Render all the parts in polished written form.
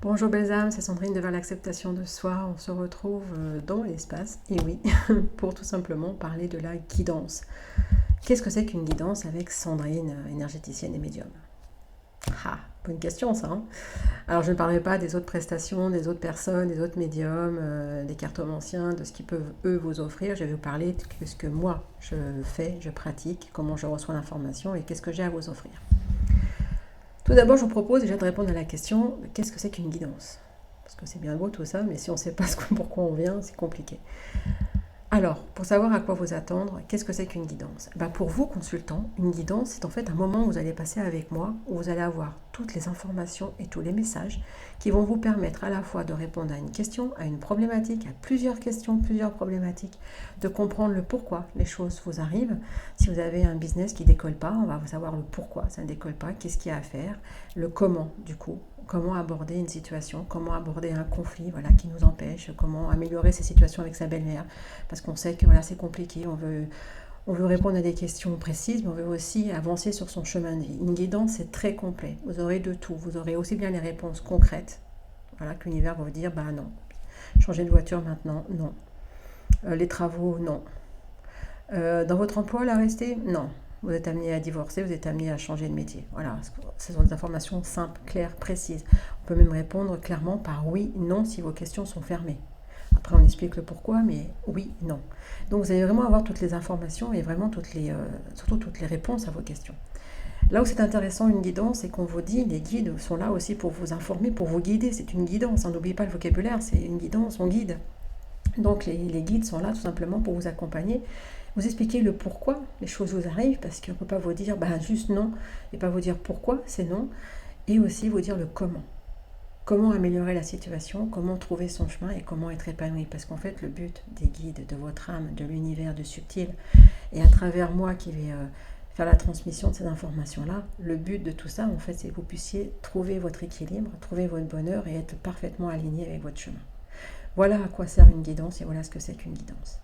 Bonjour belles âmes, c'est Sandrine de Vers l'acceptation de soi. On se retrouve dans l'espace, et oui, pour tout simplement parler de la guidance. Qu'est-ce que c'est qu'une guidance avec Sandrine, énergéticienne et médium? Ah, bonne question ça, hein. Alors je ne parlerai pas des autres prestations, des autres personnes, des autres médiums, des cartomanciens, de ce qu'ils peuvent eux vous offrir. Je vais vous parler de ce que moi je fais, je pratique, comment je reçois l'information et qu'est-ce que j'ai à vous offrir. Tout d'abord, je vous propose déjà de répondre à la question qu'est-ce que c'est qu'une guidance? Parce que c'est bien beau tout ça, mais si on ne sait pas pourquoi on vient, c'est compliqué. Alors, pour savoir à quoi vous attendre, qu'est-ce que c'est qu'une guidance? Pour vous, consultants, une guidance, c'est en fait un moment où vous allez passer avec moi, où vous allez avoir toutes les informations et tous les messages qui vont vous permettre à la fois de répondre à une question, à une problématique, à plusieurs questions, plusieurs problématiques, de comprendre le pourquoi les choses vous arrivent. Si vous avez un business qui ne décolle pas, on va savoir le pourquoi ça ne décolle pas, qu'est-ce qu'il y a à faire, le comment du coup. Comment aborder une situation, comment aborder un conflit qui nous empêche, comment améliorer ces situations avec sa belle-mère, parce qu'on sait que c'est compliqué, on veut répondre à des questions précises, mais on veut aussi avancer sur son chemin de vie. Une guidance, c'est très complet, vous aurez de tout, vous aurez aussi bien les réponses concrètes, que l'univers va vous dire, non, changer de voiture maintenant, non. Les travaux, non. Dans votre emploi, là, rester, non. Vous êtes amené à divorcer, vous êtes amené à changer de métier. Voilà, ce sont des informations simples, claires, précises. On peut même répondre clairement par oui, non si vos questions sont fermées. Après, on explique le pourquoi, mais oui, non. Donc, vous allez vraiment avoir toutes les informations et vraiment surtout toutes les réponses à vos questions. Là où c'est intéressant une guidance, c'est qu'on vous dit, les guides sont là aussi pour vous informer, pour vous guider. C'est une guidance, n'oubliez pas le vocabulaire, c'est une guidance, on guide. Donc les guides sont là tout simplement pour vous accompagner, vous expliquer le pourquoi les choses vous arrivent, parce qu'on ne peut pas vous dire juste non, et pas vous dire pourquoi c'est non, et aussi vous dire le comment. Comment améliorer la situation, comment trouver son chemin et comment être épanoui. Parce qu'en fait, le but des guides, de votre âme, de l'univers, du subtil, et à travers moi qui vais faire la transmission de ces informations-là, le but de tout ça, en fait, c'est que vous puissiez trouver votre équilibre, trouver votre bonheur et être parfaitement aligné avec votre chemin. Voilà à quoi sert une guidance et voilà ce que c'est qu'une guidance.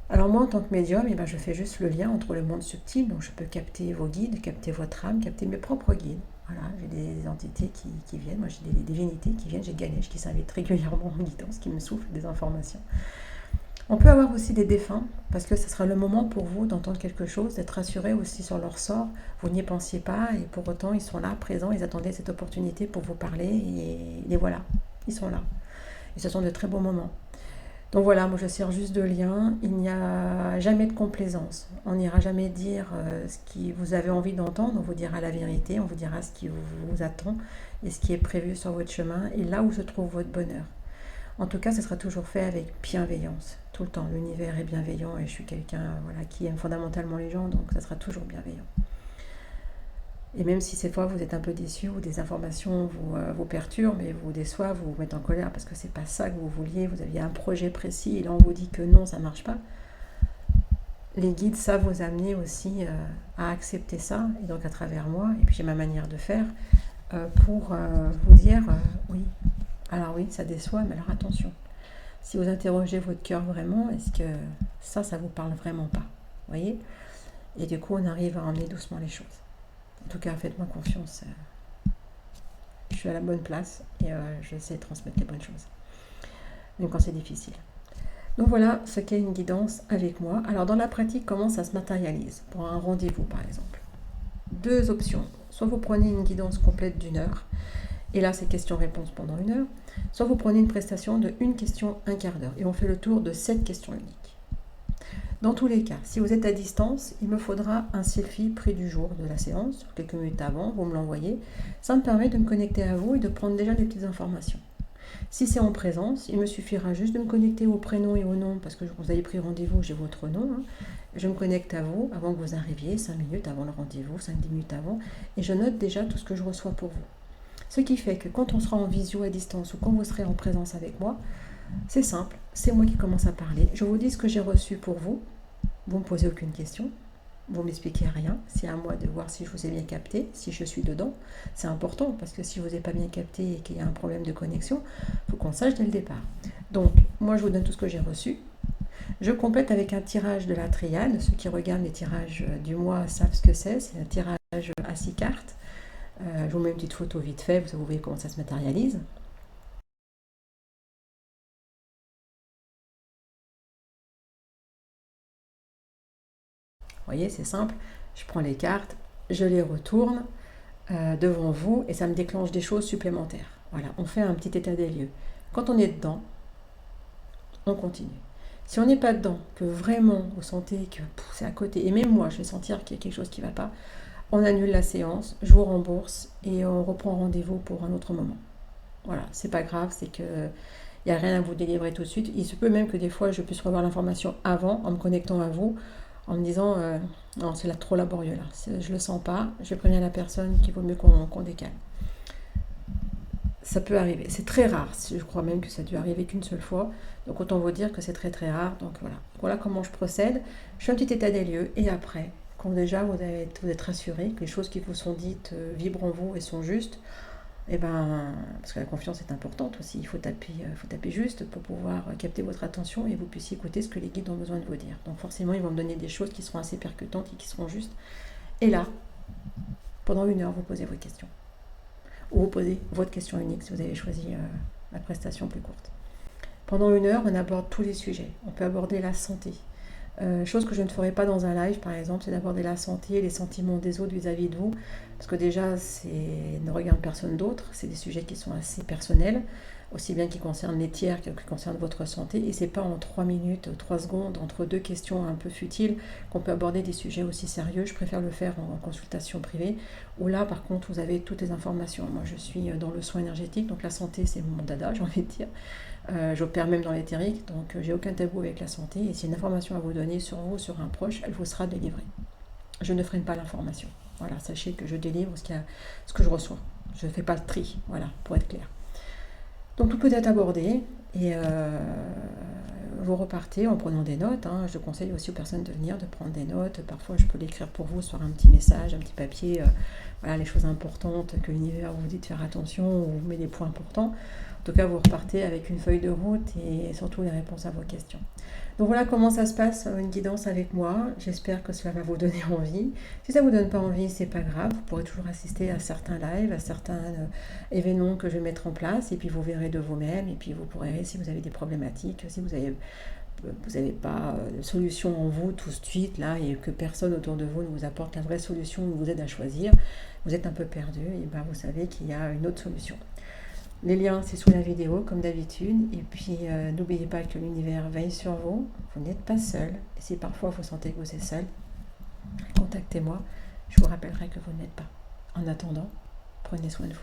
Alors moi, en tant que médium, je fais juste le lien entre le monde subtil, donc je peux capter vos guides, capter votre âme, capter mes propres guides. Voilà, j'ai des entités qui viennent, moi j'ai des divinités qui viennent, j'ai Ganesh qui s'invite régulièrement en guidance, qui me souffle des informations. On peut avoir aussi des défunts, parce que ce sera le moment pour vous d'entendre quelque chose, d'être rassuré aussi sur leur sort. Vous n'y pensiez pas, et pour autant ils sont là, présents, ils attendaient cette opportunité pour vous parler, et les voilà, ils sont là. Et ce sont de très beaux moments. Donc voilà, moi je sers juste de lien, il n'y a jamais de complaisance. On n'ira jamais dire ce que vous avez envie d'entendre, on vous dira la vérité, on vous dira ce qui vous attend et ce qui est prévu sur votre chemin et là où se trouve votre bonheur. En tout cas, ce sera toujours fait avec bienveillance, tout le temps. L'univers est bienveillant et je suis quelqu'un qui aime fondamentalement les gens, donc ça sera toujours bienveillant. Et même si ces fois vous êtes un peu déçu ou des informations vous perturbent et vous déçoivent, vous mettent en colère parce que c'est pas ça que vous vouliez, vous aviez un projet précis et là on vous dit que non, ça marche pas, les guides savent vous amener aussi à accepter ça, et donc à travers moi, et puis j'ai ma manière de faire, pour vous dire oui, alors oui, ça déçoit, mais alors attention. Si vous interrogez votre cœur vraiment, est-ce que ça vous parle vraiment pas? Vous voyez? Et du coup, on arrive à emmener doucement les choses. En tout cas, faites-moi confiance. Je suis à la bonne place et je sais transmettre les bonnes choses. Même quand c'est difficile. Donc voilà ce qu'est une guidance avec moi. Alors dans la pratique, comment ça se matérialise? Pour un rendez-vous par exemple. Deux options. Soit vous prenez une guidance complète d'1 heure, et là c'est question-réponse pendant 1 heure. Soit vous prenez une prestation de 1 question, 1/4 d'heure. Et on fait le tour de 7 questions uniques. Dans tous les cas, si vous êtes à distance, il me faudra un selfie pris du jour de la séance, quelques minutes avant, vous me l'envoyez. Ça me permet de me connecter à vous et de prendre déjà des petites informations. Si c'est en présence, il me suffira juste de me connecter au prénom et au nom, parce que vous avez pris rendez-vous, j'ai votre nom. Je me connecte à vous avant que vous arriviez, 5 minutes avant le rendez-vous, 5-10 minutes avant, et je note déjà tout ce que je reçois pour vous. Ce qui fait que quand on sera en visio à distance ou quand vous serez en présence avec moi, c'est simple, c'est moi qui commence à parler. Je vous dis ce que j'ai reçu pour vous. Vous ne me posez aucune question. Vous ne m'expliquez rien. C'est à moi de voir si je vous ai bien capté, si je suis dedans. C'est important parce que si je ne vous ai pas bien capté et qu'il y a un problème de connexion, il faut qu'on sache dès le départ. Donc, moi, je vous donne tout ce que j'ai reçu. Je complète avec un tirage de la triade. Ceux qui regardent les tirages du mois savent ce que c'est. C'est un tirage à 6 cartes. Je vous mets une petite photo vite fait, vous voyez comment ça se matérialise. Vous voyez, c'est simple. Je prends les cartes, je les retourne devant vous et ça me déclenche des choses supplémentaires. Voilà, on fait un petit état des lieux. Quand on est dedans, on continue. Si on n'est pas dedans, que vraiment vous sentez que c'est à côté, et même moi je vais sentir qu'il y a quelque chose qui ne va pas, on annule la séance, je vous rembourse et on reprend rendez-vous pour un autre moment. Voilà, c'est pas grave, c'est que il n'y a rien à vous délivrer tout de suite. Il se peut même que des fois je puisse revoir l'information avant en me connectant à vous, en me disant non, c'est là trop laborieux là, je le sens pas, je vais prévenir la personne qu'il vaut mieux qu'on décale. Ça peut arriver, c'est très rare, je crois même que ça a dû arriver qu'une seule fois, donc autant vous dire que c'est très très rare. Donc voilà comment je procède. Je fais un petit état des lieux et après, quand déjà vous êtes rassuré que les choses qui vous sont dites vibrent en vous et sont justes, et ben, parce que la confiance est importante aussi, il faut taper juste pour pouvoir capter votre attention et vous puissiez écouter ce que les guides ont besoin de vous dire. Donc forcément, ils vont me donner des choses qui seront assez percutantes et qui seront justes. Et là, pendant 1 heure, vous posez vos questions. Ou vous posez votre question unique si vous avez choisi la prestation plus courte. Pendant 1 heure, on aborde tous les sujets. On peut aborder la santé. Chose que je ne ferai pas dans un live, par exemple, c'est d'aborder la santé, les sentiments des autres vis-à-vis de vous. Parce que déjà, ne regarde personne d'autre. C'est des sujets qui sont assez personnels, aussi bien qui concernent les tiers que qui concernent votre santé. Et c'est pas en 3 minutes, 3 secondes, entre 2 questions un peu futiles, qu'on peut aborder des sujets aussi sérieux. Je préfère le faire en consultation privée, où là, par contre, vous avez toutes les informations. Moi, je suis dans le soin énergétique, donc la santé, c'est mon dada, j'ai envie de dire. J'opère même dans l'éthérique, donc j'ai aucun tabou avec la santé. Et s'il y a une information à vous donner sur vous, sur un proche, elle vous sera délivrée. Je ne freine pas l'information. Voilà, sachez que je délivre ce que je reçois. Je ne fais pas le tri, voilà, pour être clair. Donc tout peut être abordé et vous repartez en prenant des notes. Hein. Je conseille aussi aux personnes de venir, de prendre des notes. Parfois, je peux l'écrire pour vous sur un petit message, un petit papier. Voilà, les choses importantes que l'univers vous dit de faire attention ou vous met des points importants. En tout cas, vous repartez avec une feuille de route et surtout les réponses à vos questions. Donc voilà comment ça se passe, une guidance avec moi. J'espère que cela va vous donner envie. Si ça ne vous donne pas envie, c'est pas grave. Vous pourrez toujours assister à certains lives, à certains événements que je vais mettre en place. Et puis vous verrez de vous-même. Et puis vous pourrez, si vous avez des problématiques, si vous n'avez pas de solution en vous tout de suite, là, et que personne autour de vous ne vous apporte la vraie solution ou vous aide à choisir, vous êtes un peu perdu, et ben vous savez qu'il y a une autre solution. Les liens, c'est sous la vidéo, comme d'habitude. Et puis, n'oubliez pas que l'univers veille sur vous. Vous n'êtes pas seul. Et si parfois vous sentez que vous êtes seul, contactez-moi. Je vous rappellerai que vous n'êtes pas. En attendant, prenez soin de vous.